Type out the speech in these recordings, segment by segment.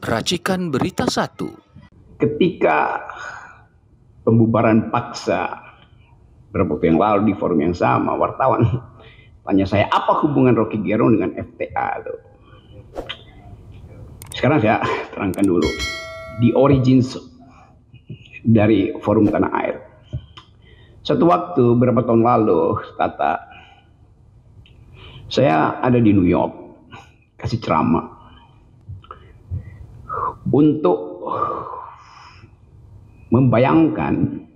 Racikan Berita 1. Ketika pembubaran paksa beberapa waktu yang lalu di forum yang sama, wartawan tanya saya, apa hubungan Rocky Gerung dengan FTA? Sekarang saya terangkan dulu the origins dari forum Tanah Air. Satu waktu beberapa tahun lalu, Tata, saya ada di New York kasih ceramah untuk membayangkan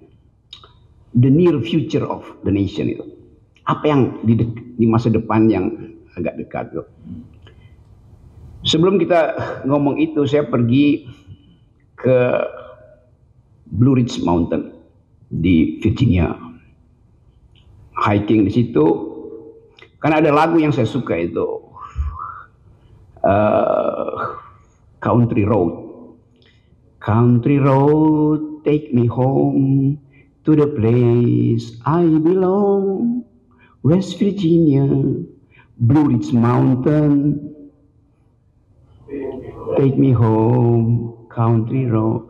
the near future of the nation itu. Apa yang di masa depan yang agak dekat itu. Sebelum kita ngomong itu, saya pergi ke Blue Ridge Mountain di Virginia. Hiking di situ. Karena ada lagu yang saya suka itu. Country Road. Country road, take me home to the place I belong. West Virginia, Blue Ridge Mountain. Take me home, country road.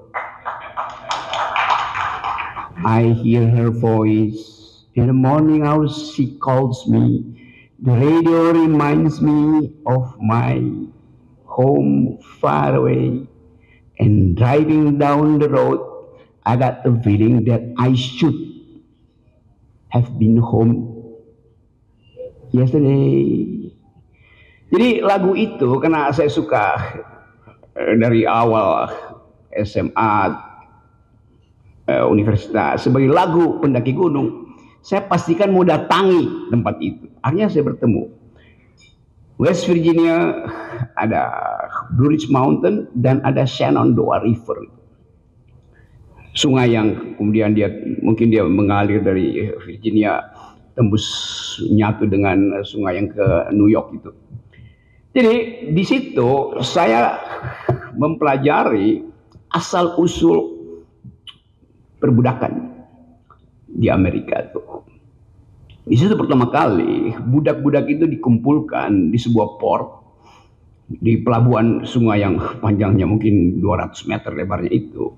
I hear her voice. In the morning hour she calls me. The radio reminds me of my home far away. And driving down the road, I got the feeling that I should have been home yesterday. Jadi lagu itu karena saya suka dari awal SMA, universitas, sebagai lagu pendaki gunung, saya pastikan mau datangi tempat itu. Akhirnya saya bertemu. West Virginia ada Blue Ridge Mountain dan ada Shenandoah River. Sungai yang kemudian mungkin dia mengalir dari Virginia tembus nyatu dengan sungai yang ke New York itu. Jadi di situ saya mempelajari asal usul perbudakan di Amerika itu. Di situ pertama kali budak-budak itu dikumpulkan di sebuah port di pelabuhan sungai yang panjangnya mungkin 200 meter lebarnya itu.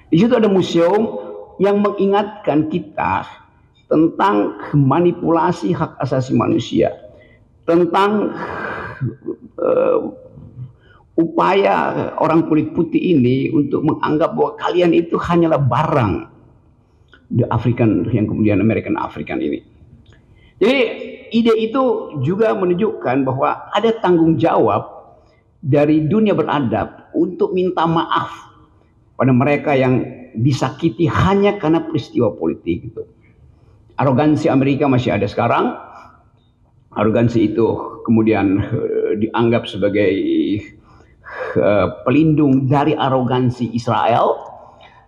Di situ ada museum yang mengingatkan kita tentang manipulasi hak asasi manusia, tentang upaya orang kulit putih ini untuk menganggap bahwa kalian itu hanyalah barang the African yang kemudian American African ini. Jadi ide itu juga menunjukkan bahwa ada tanggung jawab dari dunia beradab untuk minta maaf pada mereka yang disakiti hanya karena peristiwa politik itu. Arogansi Amerika masih ada sekarang. Arogansi itu kemudian dianggap sebagai pelindung dari arogansi Israel.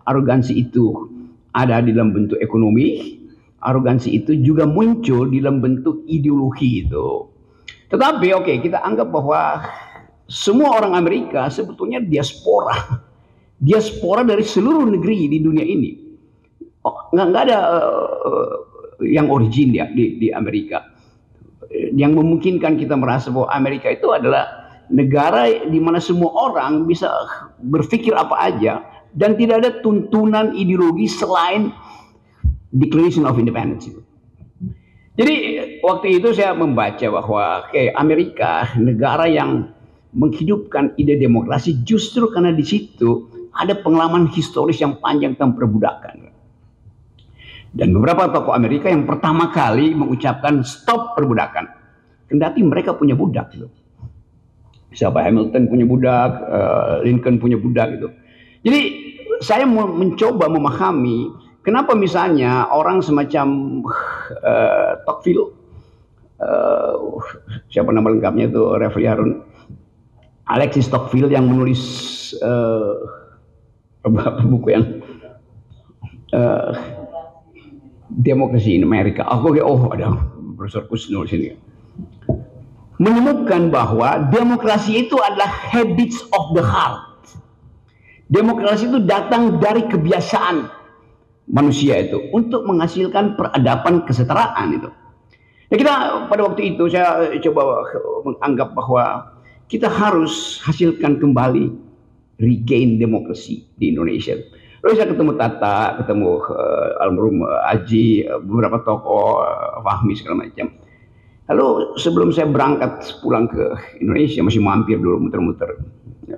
Arogansi itu ada di dalam bentuk ekonomi. Arogansi itu juga muncul di dalam bentuk ideologi itu. Tetapi kita anggap bahwa semua orang Amerika sebetulnya diaspora. Diaspora dari seluruh negeri di dunia ini. Nggak ada yang origin ya di Amerika. Yang memungkinkan kita merasa bahwa Amerika itu adalah negara di mana semua orang bisa berpikir apa aja dan tidak ada tuntunan ideologi selain Declaration of Independence itu. Jadi waktu itu saya membaca bahwa Amerika negara yang menghidupkan ide demokrasi justru karena di situ ada pengalaman historis yang panjang tentang perbudakan. Dan beberapa tokoh Amerika yang pertama kali mengucapkan stop perbudakan. Kendati mereka punya budak gitu. Siapa Hamilton punya budak, Lincoln punya budak gitu. Jadi saya mencoba memahami kenapa misalnya orang semacam Tocqueville, siapa nama lengkapnya itu Reverie Harun, Alexis Tocqueville yang menulis buku yang Demokrasi in Amerika. Ada Profesor Kusnul sini. Menemukan bahwa demokrasi itu adalah habits of the heart. Demokrasi itu datang dari kebiasaan manusia itu untuk menghasilkan peradaban kesetaraan itu. Nah, kita pada waktu itu saya coba menganggap bahwa kita harus hasilkan kembali regain demokrasi di Indonesia. Lalu saya ketemu Tata, ketemu almarhum Aji, beberapa tokoh, Fahmi segala macam. Lalu sebelum saya berangkat pulang ke Indonesia, masih mampir dulu muter-muter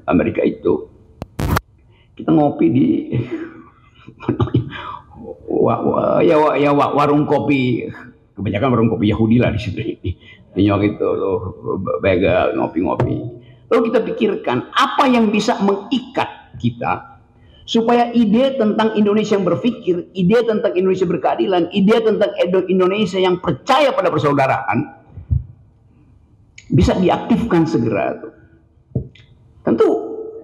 Amerika itu, kita ngopi di warung kopi, kebanyakan warung kopi Yahudi lah di situ, di New York itu, bagel, ngopi-ngopi. Lalu kita pikirkan apa yang bisa mengikat kita supaya ide tentang Indonesia yang berpikir, ide tentang Indonesia berkeadilan, ide tentang Indonesia yang percaya pada persaudaraan bisa diaktifkan segera. Tentu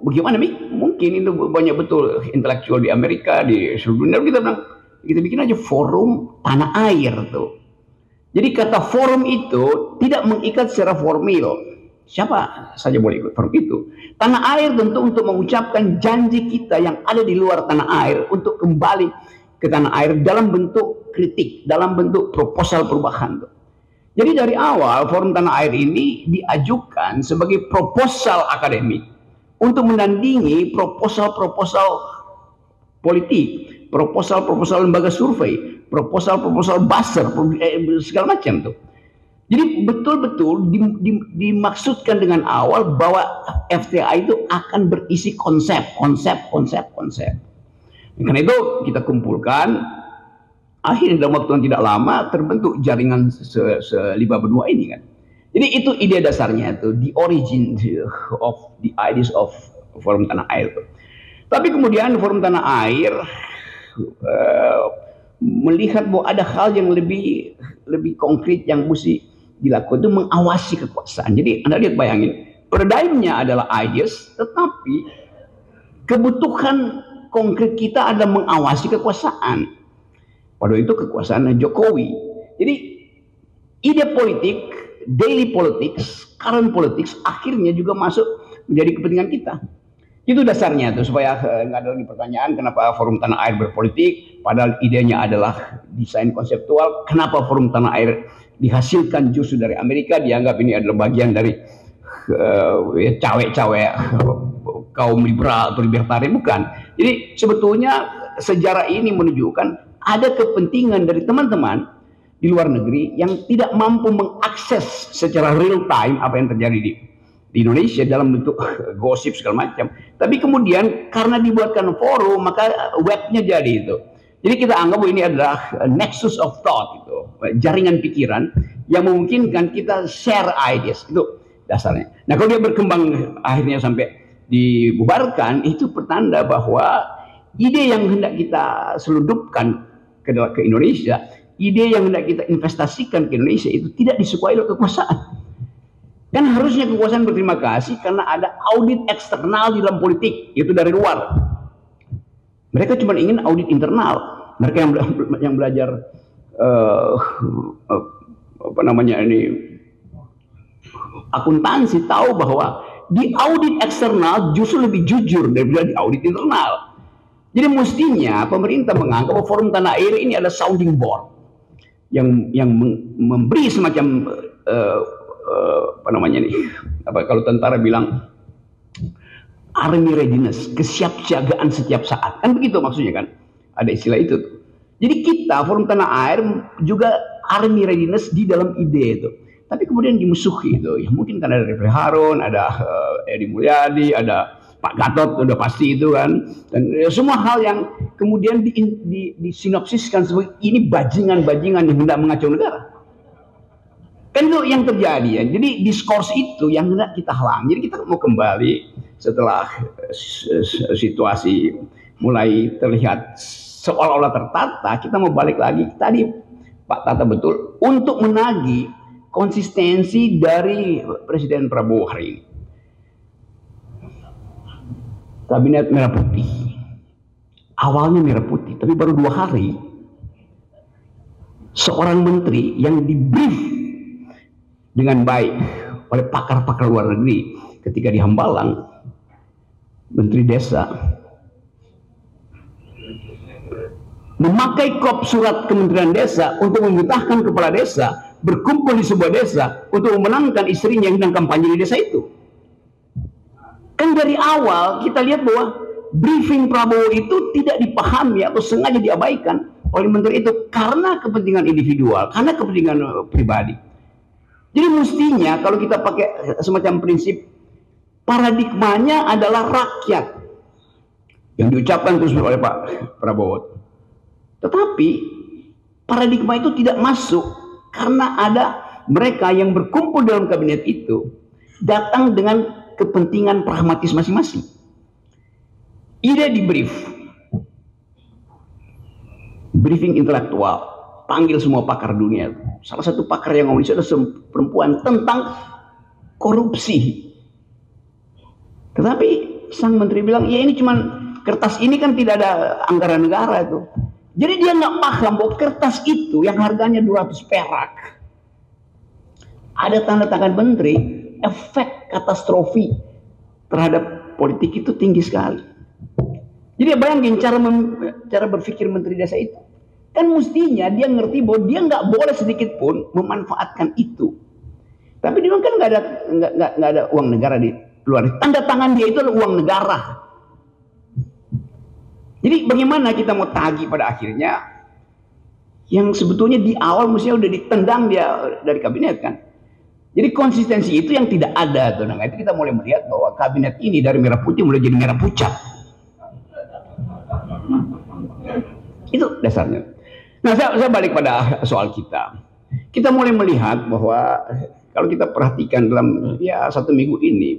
bagaimana mungkin itu banyak betul intelektual di Amerika, di seluruh dunia. Kita bikin aja forum tanah air tuh. Jadi kata forum itu tidak mengikat secara formil. Siapa saja boleh ikut forum itu. Tanah air tentu untuk mengucapkan janji kita yang ada di luar tanah air untuk kembali ke tanah air dalam bentuk kritik, dalam bentuk proposal perubahan. Jadi dari awal forum tanah air ini diajukan sebagai proposal akademik untuk menandingi proposal-proposal politik, proposal-proposal lembaga survei, proposal-proposal buzzer, segala macam tuh. Jadi betul-betul dimaksudkan dengan awal bahwa FTA itu akan berisi konsep. Karena itu kita kumpulkan, akhirnya dalam waktu yang tidak lama terbentuk jaringan selima benua ini kan. Jadi itu ide dasarnya itu, the origin of the ideas of Forum Tanah Air. Tapi kemudian Forum Tanah Air melihat bahwa ada hal yang lebih konkret yang mesti dilakukan, itu mengawasi kekuasaan. Jadi Anda lihat, bayangin, paradigmnya adalah ideas, tetapi kebutuhan konkret kita adalah mengawasi kekuasaan. Padahal itu kekuasaan Jokowi. Jadi ide politik, daily politics, current politics akhirnya juga masuk menjadi kepentingan kita. Itu dasarnya tuh, supaya nggak ada lagi pertanyaan kenapa Forum Tanah Air berpolitik, padahal idenya adalah desain konseptual. Kenapa Forum Tanah Air dihasilkan justru dari Amerika, dianggap ini adalah bagian dari cawe-cawe kaum liberal atau libertarian, bukan. Jadi sebetulnya sejarah ini menunjukkan ada kepentingan dari teman-teman di luar negeri yang tidak mampu mengakses secara real time apa yang terjadi di Indonesia dalam bentuk gosip segala macam. Tapi kemudian karena dibuatkan forum, maka webnya jadi itu. Jadi kita anggap bahwa ini adalah nexus of thought, itu jaringan pikiran yang memungkinkan kita share ideas. Itu dasarnya. Nah, kalau dia berkembang akhirnya sampai dibubarkan, itu pertanda bahwa ide yang hendak kita seludupkan ke Indonesia, ide yang hendak kita investasikan ke Indonesia itu tidak disukai oleh kekuasaan. Kan harusnya kekuasaan berterima kasih karena ada audit eksternal di dalam politik, yaitu dari luar. Mereka cuma ingin audit internal. Mereka yang belajar akuntansi tahu bahwa di audit eksternal justru lebih jujur daripada di audit internal. Jadi mestinya pemerintah menganggap bahwa Forum Tanah Air ini adalah sounding board yang memberi semacam kalau tentara bilang army readiness, kesiapsiagaan setiap saat, kan begitu maksudnya kan, ada istilah itu. Jadi kita Forum Tanah Air juga army readiness di dalam ide itu, tapi kemudian dimusuhi itu, ya mungkin karena ada Refli Harun, ada Edi Mulyadi, ada Pak Gatot, udah pasti itu kan, dan semua hal yang kemudian disinopsiskan sebagai ini bajingan-bajingan yang hendak mengacau negara. Kan itu yang terjadi ya. Jadi diskurs itu yang hendak kita halang. Jadi kita mau kembali setelah situasi mulai terlihat seolah-olah tertata, kita mau balik lagi tadi Pak Tata betul untuk menagih konsistensi dari Presiden Prabowo hari ini. Kabinet merah putih, awalnya merah putih, tapi baru 2 hari seorang menteri yang dibrief dengan baik oleh pakar-pakar luar negeri ketika di Hambalang, Menteri Desa, memakai kop surat Kementerian Desa untuk memerintahkan kepala desa berkumpul di sebuah desa untuk memenangkan istrinya yang sedang kampanye di desa itu. Kan dari awal kita lihat bahwa briefing Prabowo itu tidak dipahami atau sengaja diabaikan oleh menteri itu karena kepentingan individual, karena kepentingan pribadi. Jadi mestinya kalau kita pakai semacam prinsip, paradigmanya adalah rakyat yang diucapkan terus oleh Pak Prabowo. Tetapi paradigma itu tidak masuk karena ada mereka yang berkumpul dalam kabinet itu datang dengan kepentingan pragmatis masing-masing. Ide di briefing intelektual, panggil semua pakar dunia. Salah satu pakar yang ngomong itu adalah perempuan tentang korupsi. Tetapi sang menteri bilang, ya ini cuman kertas ini kan tidak ada anggaran negara itu. Jadi dia nggak paham bahwa kertas itu yang harganya 200 perak. Ada tanda tangan menteri, efek katastrofi terhadap politik itu tinggi sekali. Jadi bayangin cara berpikir menteri desa itu. Kan mestinya dia ngerti bahwa dia nggak boleh sedikit pun memanfaatkan itu. Tapi dia kan nggak ada uang negara di luar. Tanda tangan dia itu adalah uang negara. Jadi bagaimana kita mau tagih pada akhirnya yang sebetulnya di awal mestinya udah ditendang dia dari kabinet kan. Jadi konsistensi itu yang tidak ada tuh. Nah itu kita mulai melihat bahwa kabinet ini dari merah putih mulai jadi merah pucat. Itu dasarnya. Nah saya balik pada soal kita. Kita mulai melihat bahwa kalau kita perhatikan dalam ya 1 minggu ini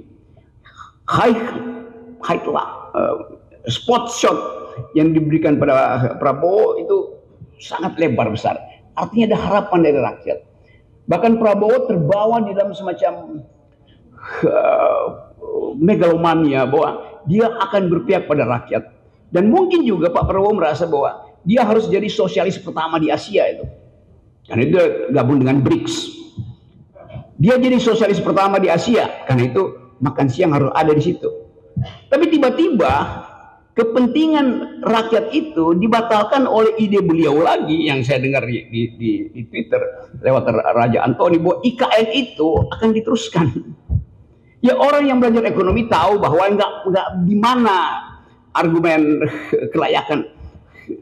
spot shot yang diberikan pada Prabowo itu sangat lebar besar. Artinya ada harapan dari rakyat. Bahkan Prabowo terbawa di dalam semacam megalomania bahwa dia akan berpihak pada rakyat. Dan mungkin juga Pak Prabowo merasa bahwa dia harus jadi sosialis pertama di Asia itu. Karena itu gabung dengan BRICS. Dia jadi sosialis pertama di Asia. Karena itu makan siang harus ada di situ. Tapi tiba-tiba kepentingan rakyat itu dibatalkan oleh ide beliau lagi yang saya dengar di Twitter lewat Raja Antoni bahwa IKN itu akan diteruskan. Ya orang yang belajar ekonomi tahu bahwa nggak di mana argumen kelayakan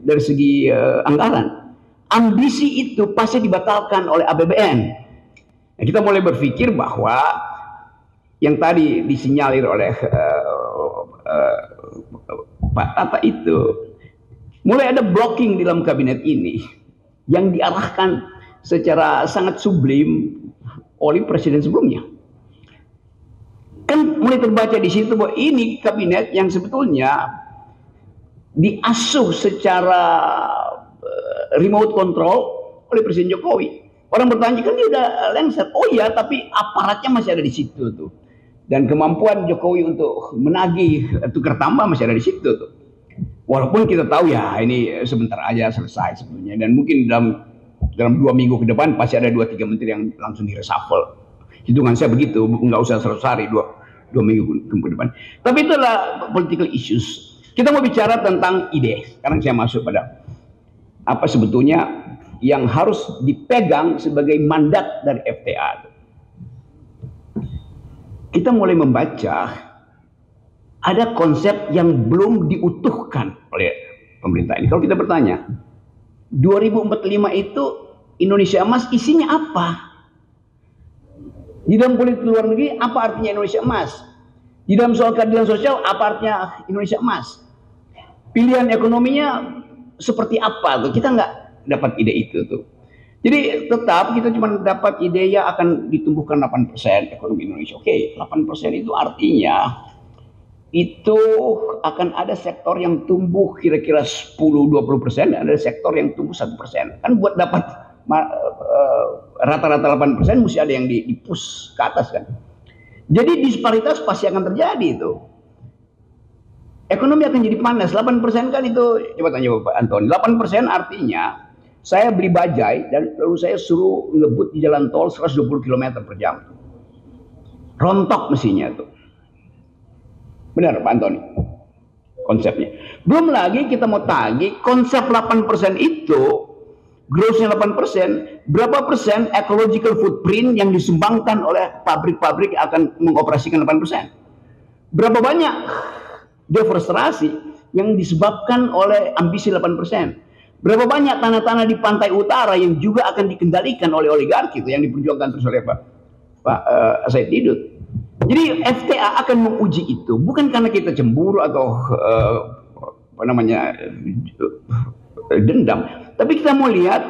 dari segi anggaran. Ambisi itu pasti dibatalkan oleh APBN. Nah, kita mulai berpikir bahwa yang tadi disinyalir oleh Pak Tata itu mulai ada blocking di dalam kabinet ini yang diarahkan secara sangat sublim oleh presiden sebelumnya. Kan mulai terbaca di situ bahwa ini kabinet yang sebetulnya diasuh secara remote control oleh Presiden Jokowi. Orang bertanya kan dia udah lengser. Oh iya, tapi aparatnya masih ada di situ tuh. Dan kemampuan Jokowi untuk menagih tukar tambah masih ada di situ tuh. Walaupun kita tahu ya ini sebentar aja selesai sebetulnya. Dan mungkin dalam 2 minggu ke depan pasti ada 2-3 menteri yang langsung di-reshuffle. Hitungan saya begitu, nggak usah 100 hari, 2 minggu ke depan. Tapi itulah political issues. Kita mau bicara tentang ide. Sekarang saya masuk pada apa sebetulnya yang harus dipegang sebagai mandat dari FTA. Kita mulai membaca ada konsep yang belum diutuhkan oleh pemerintah ini. Kalau kita bertanya, 2045 itu Indonesia Emas isinya apa? Di dalam politik luar negeri, apa artinya Indonesia Emas? Di dalam soal keadilan sosial, apa artinya Indonesia Emas? Pilihan ekonominya seperti apa tuh? Kita nggak dapat ide itu tuh. Jadi tetap kita cuma dapat ide ya akan ditumbuhkan 8% ekonomi Indonesia. Oke, 8% itu artinya itu akan ada sektor yang tumbuh kira-kira 10-20%, dan ada sektor yang tumbuh 1%. Kan buat dapat rata-rata 8% mesti ada yang di-push ke atas kan. Jadi disparitas pasti akan terjadi itu. Ekonomi akan jadi panas. 8% kan itu, coba tanya Bapak Antoni. 8% artinya saya beli bajai dan lalu saya suruh ngebut di jalan tol 120 km per jam. Rontok mesinnya tuh. Benar Pak Antoni konsepnya. Belum lagi kita mau tagih konsep 8% itu, grossnya 8%, berapa persen ecological footprint yang disumbangkan oleh pabrik-pabrik yang akan mengoperasikan 8%. Berapa banyak deforestasi yang disebabkan oleh ambisi 8%? Berapa banyak tanah-tanah di pantai utara yang juga akan dikendalikan oleh oligarki itu yang diperjuangkan terus oleh Pak Said Didu. Jadi FTA akan menguji itu bukan karena kita cemburu atau dendam, tapi kita mau lihat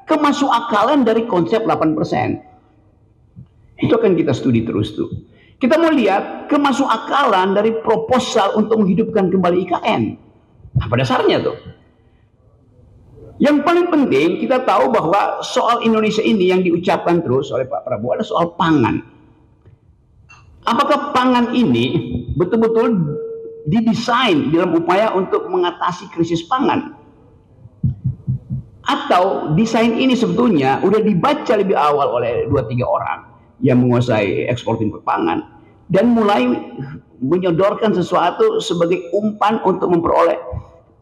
kemasukakalan dari konsep 8%. Itu akan kita studi terus tuh. Kita mau lihat kemasukakalan dari proposal untuk menghidupkan kembali IKN. Apa dasarnya tuh? Yang paling penting kita tahu bahwa soal Indonesia ini yang diucapkan terus oleh Pak Prabowo adalah soal pangan. Apakah pangan ini betul-betul didesain dalam upaya untuk mengatasi krisis pangan? Atau desain ini sebetulnya udah dibaca lebih awal oleh 2-3 orang yang menguasai ekspor impor pangan dan mulai menyodorkan sesuatu sebagai umpan untuk memperoleh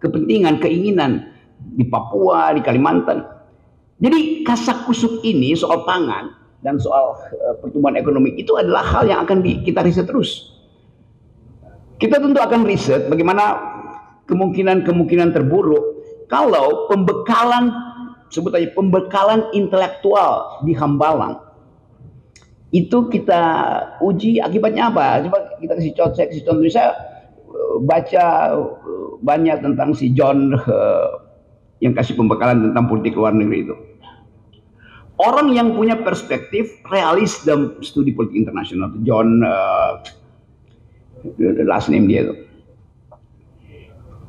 kepentingan, keinginan di Papua, di Kalimantan. Jadi kasakusuk ini soal pangan dan soal pertumbuhan ekonomi itu adalah hal yang akan kita riset terus. Kita tentu akan riset bagaimana kemungkinan-kemungkinan terburuk kalau pembekalan, sebut aja pembekalan intelektual di Hambalang itu kita uji akibatnya apa. Coba kita kasih contoh. Saya baca banyak tentang si John yang kasih pembekalan tentang politik luar negeri itu. Orang yang punya perspektif realis dalam studi politik internasional, John, last name dia itu.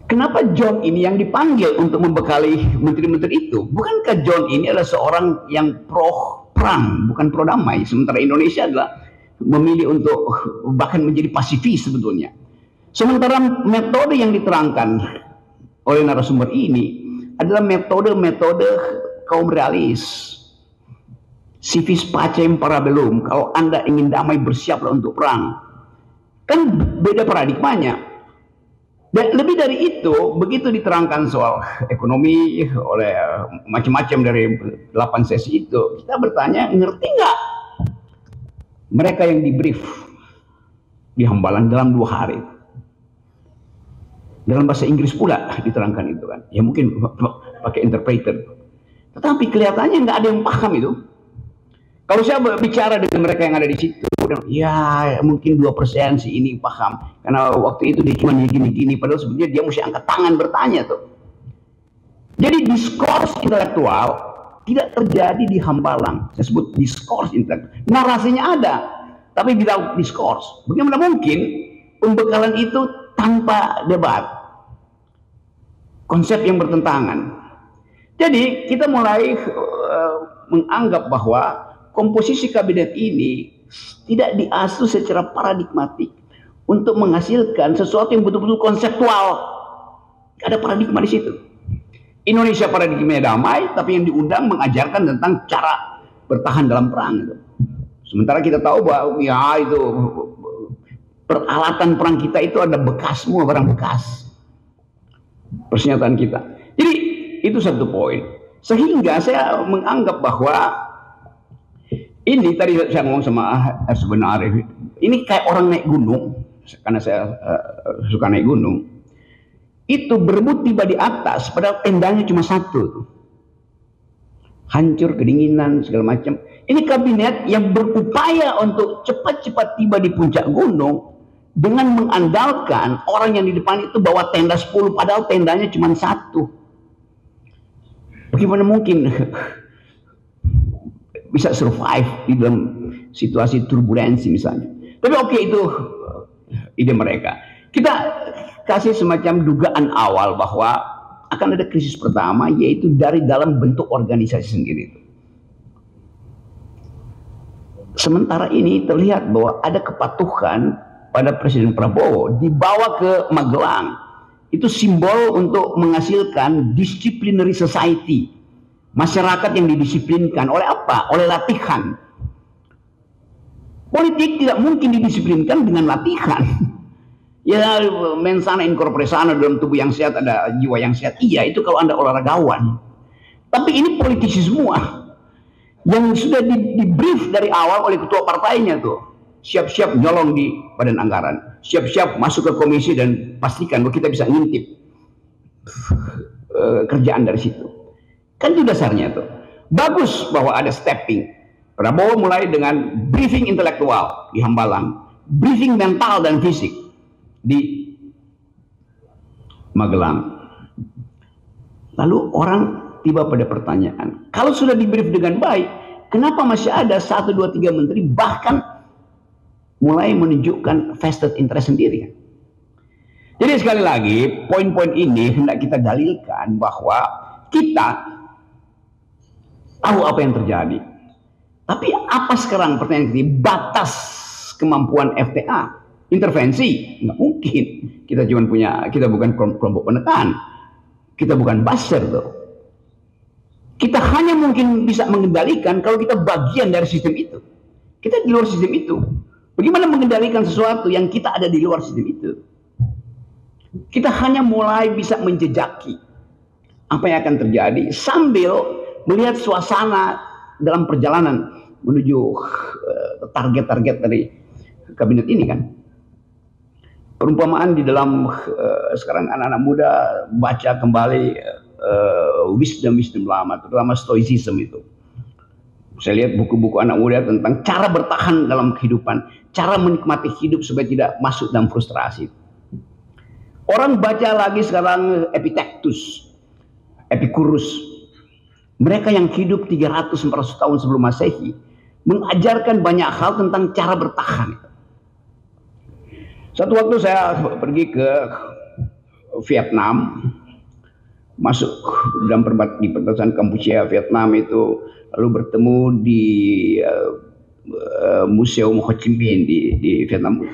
Kenapa John ini yang dipanggil untuk membekali menteri-menteri itu? Bukankah John ini adalah seorang yang pro perang, bukan pro damai? Sementara Indonesia adalah memilih untuk bahkan menjadi pasifis sebetulnya. Sementara metode yang diterangkan oleh narasumber ini adalah metode-metode kaum realis. Civis pacem parabellum. Kalau Anda ingin damai, bersiaplah untuk perang. Kan beda paradigmanya. Dan lebih dari itu, begitu diterangkan soal ekonomi oleh macam-macam dari 8 sesi itu, kita bertanya, ngerti nggak mereka yang di-brief di Hambalang dalam 2 hari? Dalam bahasa Inggris pula diterangkan itu kan. Ya mungkin pakai interpreter. Tetapi kelihatannya nggak ada yang paham itu. Kalau saya bicara dengan mereka yang ada di situ, ya mungkin 2% sih ini paham. Karena waktu itu dia cuma gini-gini, padahal sebenarnya dia mesti angkat tangan bertanya tuh. Jadi diskurs intelektual tidak terjadi di Hambalang. Saya sebut diskurs intelektual. Narasinya ada, tapi without diskurs. Bagaimana mungkin pembekalan itu tanpa debat? Konsep yang bertentangan. Jadi kita mulai menganggap bahwa komposisi kabinet ini tidak diasuh secara paradigmatik untuk menghasilkan sesuatu yang betul-betul konseptual. Ada paradigma di situ. Indonesia paradigmanya damai, tapi yang diundang mengajarkan tentang cara bertahan dalam perang itu. Sementara kita tahu bahwa ya itu peralatan perang kita itu ada bekas semua, barang bekas persenjataan kita. Jadi itu satu poin. Sehingga saya menganggap bahwa ini tadi saya ngomong sama sebenarnya ini kayak orang naik gunung, karena saya suka naik gunung. Itu berebut tiba di atas, padahal tendanya cuma satu. Hancur, kedinginan, segala macam. Ini kabinet yang berupaya untuk cepat-cepat tiba di puncak gunung dengan mengandalkan orang yang di depan itu bawa tenda 10, padahal tendanya cuma satu. Bagaimana mungkin bisa survive di dalam situasi turbulensi misalnya. Tapi oke, itu ide mereka. Kita kasih semacam dugaan awal bahwa akan ada krisis pertama, yaitu dari dalam bentuk organisasi sendiri. Sementara ini terlihat bahwa ada kepatuhan pada Presiden Prabowo dibawa ke Magelang. Itu simbol untuk menghasilkan disciplinary society. Masyarakat yang didisiplinkan oleh apa? Oleh latihan. Politik tidak mungkin didisiplinkan dengan latihan. Ya, mensana in corpore sano, dalam tubuh yang sehat ada jiwa yang sehat. Iya, itu kalau Anda olahragawan. Tapi ini politisi semua. Yang sudah di brief dari awal oleh ketua partainya tuh. siap-siap nyolong di badan anggaran, siap-siap masuk ke komisi dan pastikan bahwa kita bisa ngintip kerjaan dari situ. Kan itu dasarnya tuh. Bagus bahwa ada stepping. Prabowo mulai dengan briefing intelektual di Hambalang, briefing mental dan fisik di Magelang. Lalu orang tiba pada pertanyaan, kalau sudah di brief dengan baik, kenapa masih ada 1, 2, 3 menteri bahkan mulai menunjukkan vested interest sendiri? Jadi sekali lagi, poin-poin ini hendak kita dalilkan bahwa kita tahu apa yang terjadi. Tapi apa sekarang pertanyaan kita? Batas kemampuan FTA, intervensi, nggak mungkin. Kita cuma punya, kita bukan kelompok penekan, kita bukan buzzer tuh. Kita hanya mungkin bisa mengendalikan kalau kita bagian dari sistem itu. Kita di luar sistem itu. Bagaimana mengendalikan sesuatu yang kita ada di luar sistem itu? Kita hanya mulai bisa menjejaki apa yang akan terjadi sambil melihat suasana dalam perjalanan menuju target-target dari kabinet ini kan. Perumpamaan di dalam sekarang anak-anak muda baca kembali wisdom lama, terutama stoicism itu. Saya lihat buku-buku anak muda tentang cara bertahan dalam kehidupan, cara menikmati hidup supaya tidak masuk dalam frustrasi. Orang baca lagi sekarang Epictetus, Epicurus. Mereka yang hidup 300-400 tahun sebelum Masehi mengajarkan banyak hal tentang cara bertahan. Satu waktu saya pergi ke Vietnam, masuk dalam di perbatasan Kampuchea Vietnam itu, lalu bertemu di Museum Ho Chi Minh di Vietnam,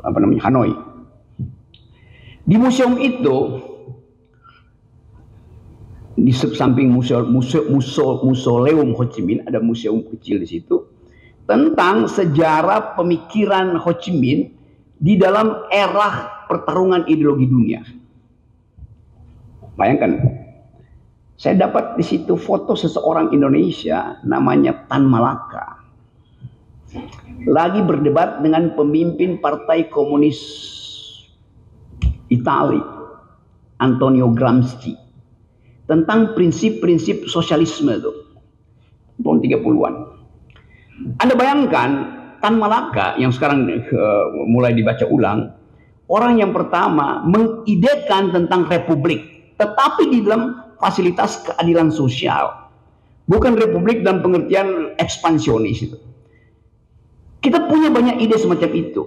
apa namanya, Hanoi. Di museum itu, di samping museum Ho Chi Minh ada museum kecil di situ tentang sejarah pemikiran Ho Chi Minh di dalam era pertarungan ideologi dunia. Bayangkan, saya dapat di situ foto seseorang Indonesia namanya Tan Malaka lagi berdebat dengan pemimpin Partai Komunis Italia Antonio Gramsci tentang prinsip-prinsip sosialisme itu tahun 30-an. Anda bayangkan Tan Malaka yang sekarang mulai dibaca ulang, orang yang pertama mengidekan tentang republik, tetapi di dalam fasilitas keadilan sosial, bukan republik dalam pengertian ekspansionis itu. Kita punya banyak ide semacam itu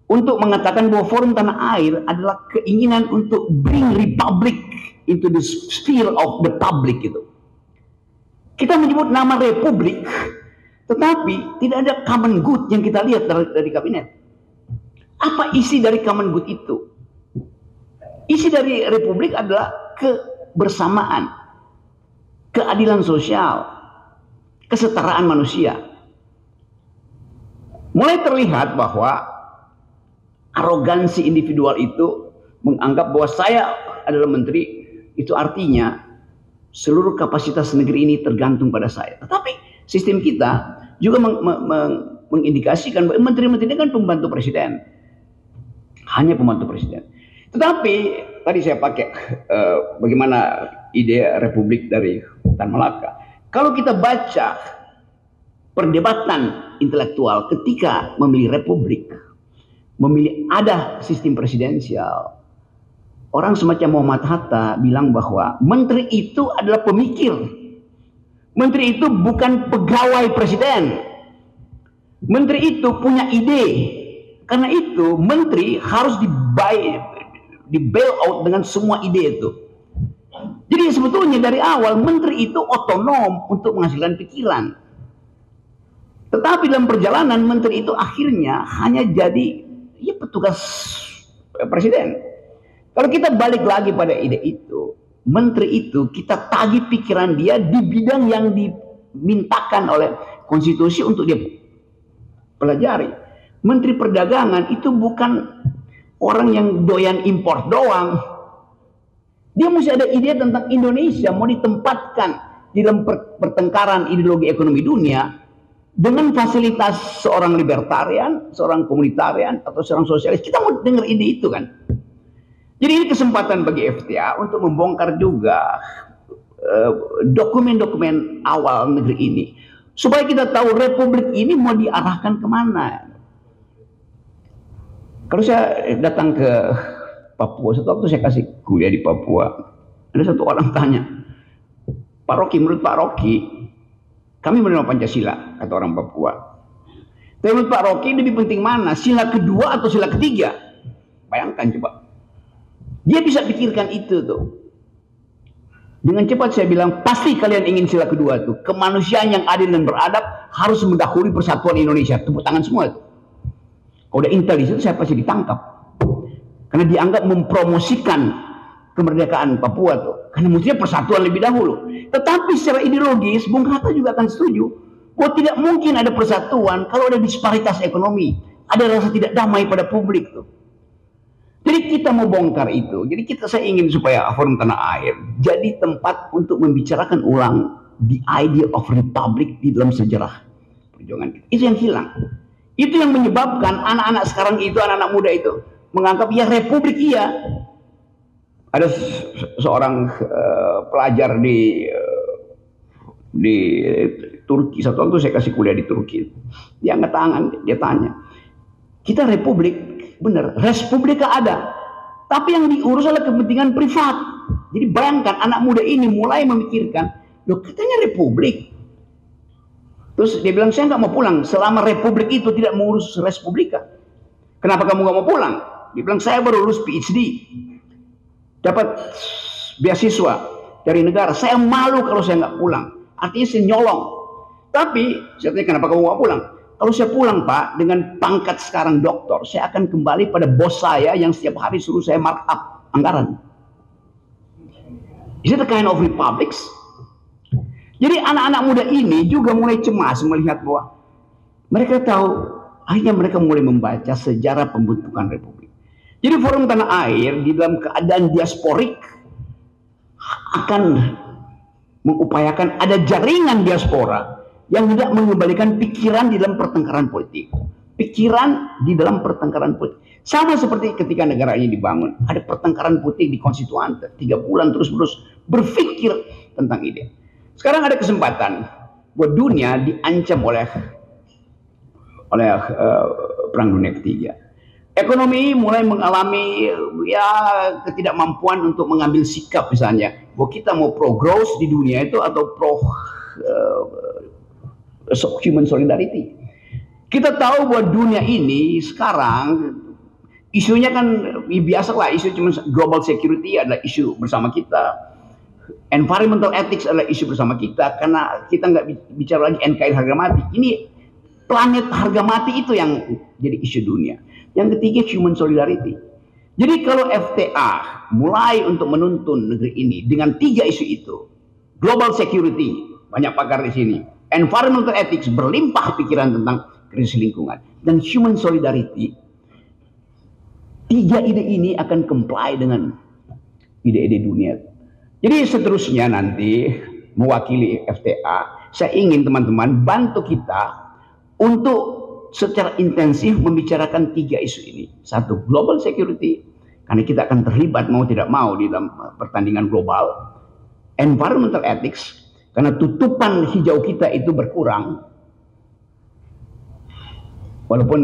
untuk mengatakan bahwa Forum Tanah Air adalah keinginan untuk bring republic into the sphere of the public itu. Kita menyebut nama republik, tetapi tidak ada common good yang kita lihat dari kabinet. Apa isi dari common good itu? Isi dari republik adalah kebersamaan, keadilan sosial, kesetaraan manusia. Mulai terlihat bahwa arogansi individual itu menganggap bahwa saya adalah menteri, itu artinya seluruh kapasitas negeri ini tergantung pada saya. Tetapi sistem kita juga mengindikasikan bahwa menteri-menteri ini kan pembantu presiden. Hanya pembantu presiden. Tetapi tadi saya pakai bagaimana ide republik dari Tan Malaka. Kalau kita baca perdebatan intelektual ketika memilih republik, memilih ada sistem presidensial, orang semacam Muhammad Hatta bilang bahwa menteri itu adalah pemikir. Menteri itu bukan pegawai presiden. Menteri itu punya ide. Karena itu menteri harus di bail out dengan semua ide itu. Jadi sebetulnya dari awal menteri itu otonom untuk menghasilkan pikiran. Tetapi dalam perjalanan menteri itu akhirnya hanya jadi petugas presiden. Kalau kita balik lagi pada ide itu, menteri itu kita tagih pikiran dia di bidang yang dimintakan oleh konstitusi untuk dia pelajari. Menteri perdagangan itu bukan orang yang doyan impor doang. Dia mesti ada ide tentang Indonesia mau ditempatkan di dalam pertengkaran ideologi ekonomi dunia. dengan fasilitas seorang libertarian, seorang komunitarian, atau seorang sosialis, kita mau dengar ide itu kan. Jadi ini kesempatan bagi FTA untuk membongkar juga dokumen-dokumen awal negeri ini, supaya kita tahu republik ini mau diarahkan kemana. Kalau saya datang ke Papua, satu waktu saya kasih kuliah di Papua, ada satu orang tanya, Pak Rocky, menurut Pak Rocky, kami menerima Pancasila, kata orang Papua. Tapi menurut Pak Rocky lebih penting mana, sila kedua atau sila ketiga? Bayangkan coba. Dia bisa pikirkan itu tuh. Dengan cepat saya bilang, pasti kalian ingin sila kedua tuh. Kemanusiaan yang adil dan beradab harus mendahului persatuan Indonesia. Tepuk tangan semua tuh. Kalau udah intel di situ, saya pasti ditangkap. Karena dianggap mempromosikan kemerdekaan Papua tuh. Karena mestinya persatuan lebih dahulu. Tetapi secara ideologis, Bung Hatta juga akan setuju bahwa tidak mungkin ada persatuan kalau ada disparitas ekonomi. Ada rasa tidak damai pada publik tuh. Jadi kita mau bongkar itu. Jadi saya ingin supaya Forum Tanah Air jadi tempat untuk membicarakan ulang the idea of republic di dalam sejarah perjuangan kita. Itu yang hilang. Itu yang menyebabkan anak-anak sekarang itu, anak-anak muda itu menganggap ya republik iya. Ada seorang pelajar di Turki, satu waktu saya kasih kuliah di Turki, dia angkat tangan, dia tanya, kita republik, benar, respublika ada, tapi yang diurus oleh kepentingan privat. Jadi bayangkan anak muda ini mulai memikirkan, loh katanya republik. Terus dia bilang, saya nggak mau pulang selama republik itu tidak mengurus respublika. Kenapa kamu nggak mau pulang? Dia bilang, saya baru lulus PhD, dapat beasiswa dari negara, saya malu kalau saya nggak pulang. Artinya saya nyolong. Tapi saya tanya, kenapa kamu nggak pulang? Kalau saya pulang Pak, dengan pangkat sekarang doktor, saya akan kembali pada bos saya yang setiap hari suruh saya markup anggaran. Is it a kind of republics? Jadi anak-anak muda ini juga mulai cemas melihat bahwa mereka tahu, akhirnya mereka mulai membaca sejarah pembentukan republik. Jadi Forum Tanah Air di dalam keadaan diasporik akan mengupayakan ada jaringan diaspora yang tidak mengembalikan pikiran di dalam pertengkaran politik. Pikiran di dalam pertengkaran politik. Sama seperti ketika negara ini dibangun. Ada pertengkaran politik di konstituante. 3 bulan terus-menerus berpikir tentang ide. Sekarang ada kesempatan buat dunia diancam oleh Perang Dunia Ketiga. Ekonomi mulai mengalami ya ketidakmampuan untuk mengambil sikap misalnya. Bahwa kita mau pro growth di dunia itu atau pro human solidarity. Kita tahu bahwa dunia ini sekarang isunya kan biasa lah, isu cuma global security adalah isu bersama kita. Environmental ethics adalah isu bersama kita, karena kita nggak bicara lagi NKRI harga mati. Ini planet harga mati itu yang jadi isu dunia. Yang ketiga human solidarity. Jadi kalau FTA mulai untuk menuntun negeri ini dengan 3 isu itu, global security, banyak pakar di sini, environmental ethics, berlimpah pikiran tentang krisis lingkungan, dan human solidarity, 3 ide ini akan comply dengan ide-ide dunia. Jadi seterusnya nanti mewakili FTA, saya ingin teman-teman bantu kita untuk secara intensif membicarakan 3 isu ini. 1, global security, karena kita akan terlibat mau tidak mau di dalam pertandingan global. Environmental ethics, karena tutupan hijau kita itu berkurang. Walaupun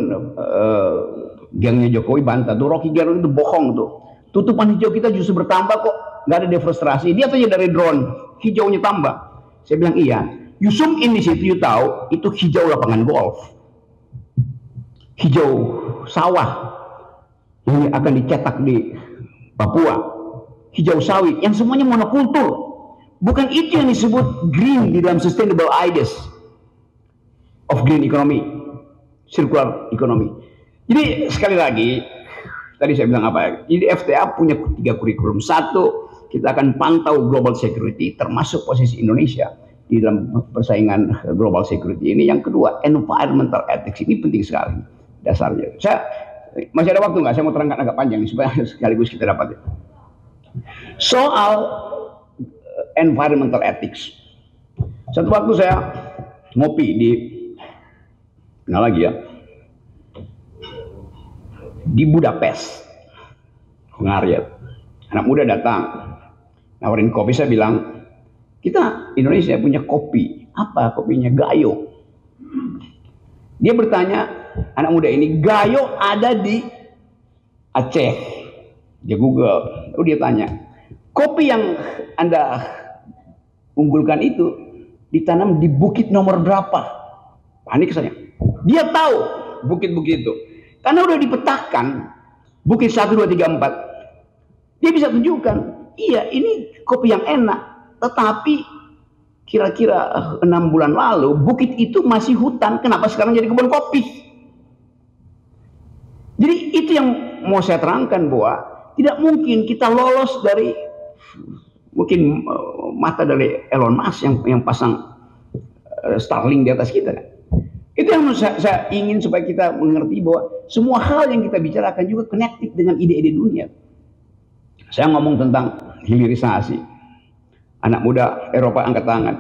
gengnya Jokowi bantah tuh, Rocky Gerung itu bohong tuh. Tutupan hijau kita justru bertambah kok, nggak ada deforestasi. Dia tanya dari drone, hijaunya tambah. Saya bilang iya. You zoom in di situ, you tahu itu hijau lapangan golf, hijau sawah yang akan dicetak di Papua, hijau sawit yang semuanya monokultur. Bukan itu yang disebut green di dalam sustainable ideas of green economy, circular economy. Jadi sekali lagi, tadi saya bilang apa ya? Jadi FTA punya 3 kurikulum. 1, kita akan pantau global security, termasuk posisi Indonesia di dalam persaingan global security ini. Yang kedua, environmental ethics, ini penting sekali dasarnya. Saya masih ada waktu nggak? Saya mau terangkan agak panjang supaya sekaligus kita dapat. Soal environmental ethics. Satu waktu saya ngopi di Nah lagi ya, di Budapest, Hungaria, anak muda datang, nawarin kopi. Saya bilang, kita Indonesia punya kopi. Apa kopinya? Gayo. Dia bertanya, anak muda ini, Gayo ada di Aceh. Dia Google, lalu dia tanya, kopi yang Anda unggulkan itu ditanam di bukit nomor berapa? Panik saya. Dia tahu bukit-bukit itu. Karena udah dipetakan, bukit 1, 2, 3, 4. Dia bisa tunjukkan, iya ini kopi yang enak. Tetapi kira-kira 6 bulan lalu, bukit itu masih hutan. Kenapa sekarang jadi kebun kopi? Jadi itu yang mau saya terangkan, bahwa tidak mungkin kita lolos dari mungkin mata dari Elon Musk yang pasang Starlink di atas kita. Itu yang saya ingin supaya kita mengerti bahwa semua hal yang kita bicarakan juga connected dengan ide-ide dunia. Saya ngomong tentang hilirisasi. Anak muda Eropa angkat tangan.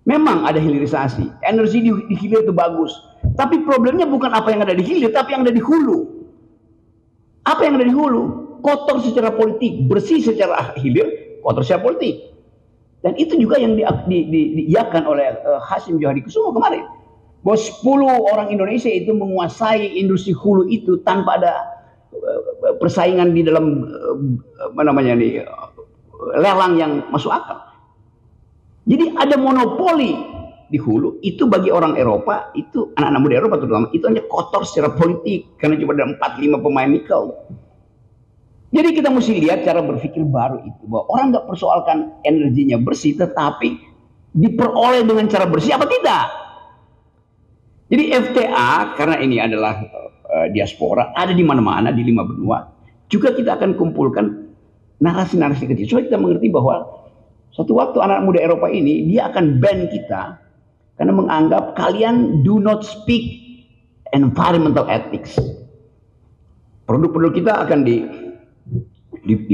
Memang ada hilirisasi. Energi di hilir itu bagus. Tapi problemnya bukan apa yang ada di hilir, tapi yang ada di hulu. Apa yang ada di hulu? Kotor secara politik, bersih secara hilir, kotor secara politik. Dan itu juga yang diiyakan oleh Hasyim Johari Kusumo kemarin. Bahwa 10 orang Indonesia itu menguasai industri hulu itu tanpa ada persaingan di dalam lelang yang masuk akal. Jadi ada monopoli di hulu. Itu bagi orang Eropa, itu anak-anak muda Eropa terutama, itu hanya kotor secara politik karena cuma ada 4-5 pemain nikel. Jadi kita mesti lihat cara berpikir baru itu, bahwa orang nggak persoalkan energinya bersih, tetapi diperoleh dengan cara bersih apa tidak. Jadi FTA, karena ini adalah diaspora, ada di mana-mana, di 5 benua. Juga kita akan kumpulkan narasi-narasi kecil. Supaya kita mengerti bahwa suatu waktu anak muda Eropa ini, dia akan ban kita. Karena menganggap kalian do not speak environmental ethics. Produk-produk kita akan di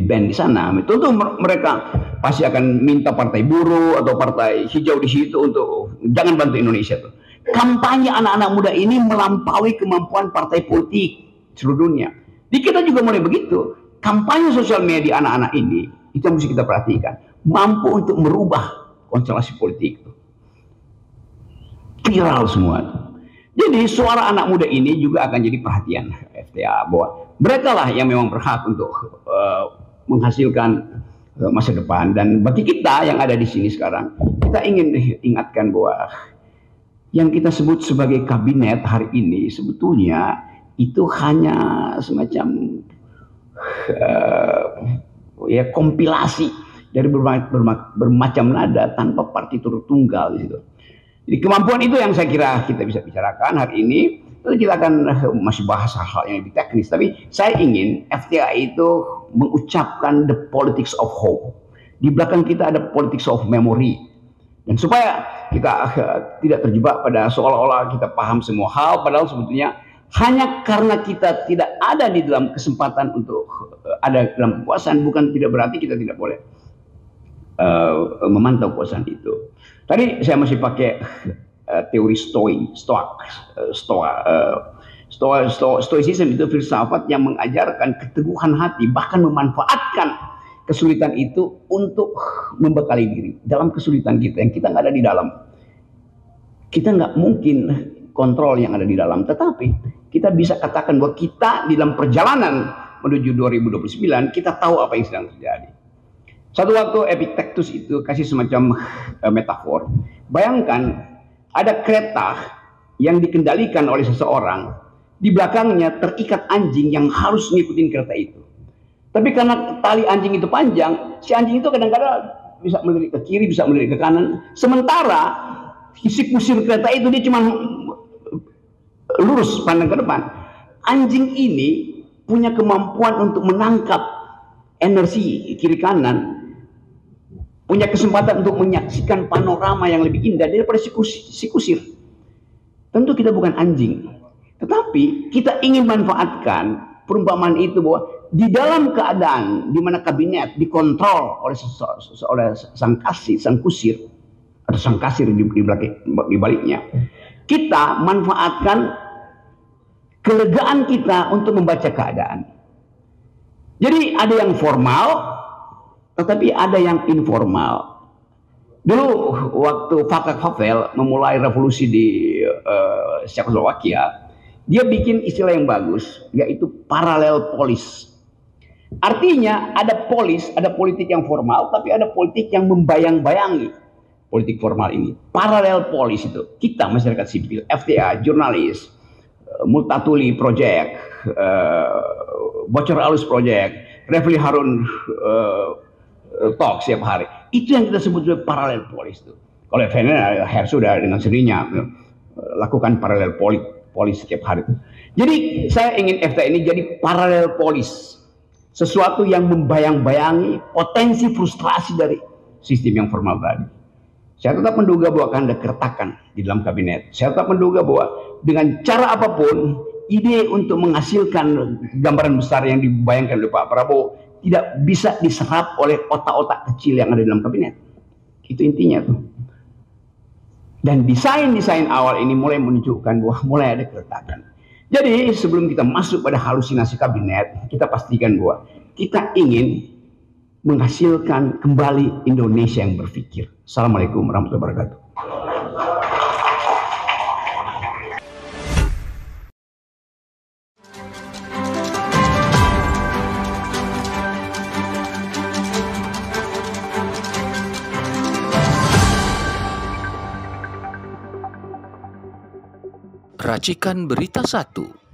ban di sana. Tentu mereka pasti akan minta partai buruh atau partai hijau di situ untuk jangan bantu Indonesia tuh. Kampanye anak-anak muda ini melampaui kemampuan partai politik seluruh dunia. Di kita juga mulai begitu. Kampanye sosial media anak-anak ini, itu yang mesti kita perhatikan. Mampu untuk merubah konstelasi politik. Viral semua. Jadi suara anak muda ini juga akan jadi perhatian FTA. Bahwa mereka lah yang memang berhak untuk menghasilkan masa depan. Dan bagi kita yang ada di sini sekarang, kita ingin ingatkan bahwa yang kita sebut sebagai kabinet hari ini sebetulnya itu hanya semacam kompilasi dari bermacam nada tanpa partitur tunggal di situ. Jadi kemampuan itu yang saya kira kita bisa bicarakan hari ini. Tentu kita akan masih bahas hal-hal yang lebih teknis, tapi saya ingin FTA itu mengucapkan the politics of hope. Di belakang kita ada politics of memory. Dan supaya kita tidak terjebak pada seolah-olah kita paham semua hal, padahal sebetulnya hanya karena kita tidak ada di dalam kesempatan untuk ada dalam kekuasaan, bukan tidak berarti kita tidak boleh memantau kekuasaan itu. Tadi saya masih pakai teori stoicism, itu filsafat yang mengajarkan keteguhan hati, bahkan memanfaatkan kesulitan itu untuk membekali diri dalam kesulitan kita yang kita nggak ada di dalam. Kita nggak mungkin kontrol yang ada di dalam, tetapi kita bisa katakan bahwa kita di dalam perjalanan menuju 2029 kita tahu apa yang sedang terjadi. Satu waktu Epictetus itu kasih semacam metafor. Bayangkan ada kereta yang dikendalikan oleh seseorang, di belakangnya terikat anjing yang harus ngikutin kereta itu. Tapi karena tali anjing itu panjang, si anjing itu kadang-kadang bisa melirik ke kiri, bisa melirik ke kanan. Sementara si kusir kereta itu dia cuma lurus pandang ke depan. Anjing ini punya kemampuan untuk menangkap energi kiri kanan, punya kesempatan untuk menyaksikan panorama yang lebih indah daripada si kusir. Tentu kita bukan anjing, tetapi kita ingin manfaatkan perumpamaan itu bahwa di dalam keadaan di mana kabinet dikontrol oleh sang kasir, sang kusir atau sang kasir di baliknya, kita manfaatkan kelegaan kita untuk membaca keadaan. Jadi ada yang formal, tetapi ada yang informal. Dulu waktu Václav Havel memulai revolusi di Czechoslovakia, dia bikin istilah yang bagus, yaitu paralel polis. Artinya ada polis, ada politik yang formal, tapi ada politik yang membayang-bayangi politik formal ini. Paralel polis itu, kita masyarakat sipil, FTA, jurnalis, Multatuli Project, Bocor Alus Project, Refli Harun talk setiap hari. Itu yang kita sebut sebagai paralel polis itu. Kalau FNN sudah dengan sendirinya lakukan paralel polis setiap hari. Jadi saya ingin FTA ini jadi paralel polis. Sesuatu yang membayang-bayangi potensi frustrasi dari sistem yang formal tadi. Saya tetap menduga bahwa akan ada keretakan di dalam kabinet. Saya tetap menduga bahwa dengan cara apapun, ide untuk menghasilkan gambaran besar yang dibayangkan oleh Pak Prabowo tidak bisa diserap oleh otak-otak kecil yang ada di dalam kabinet. Itu intinya tuh. Dan desain-desain awal ini mulai menunjukkan bahwa mulai ada keretakan. Jadi sebelum kita masuk pada halusinasi kabinet, kita pastikan bahwa kita ingin menghasilkan kembali Indonesia yang berpikir. Assalamualaikum warahmatullahi wabarakatuh. Racikan Berita 1.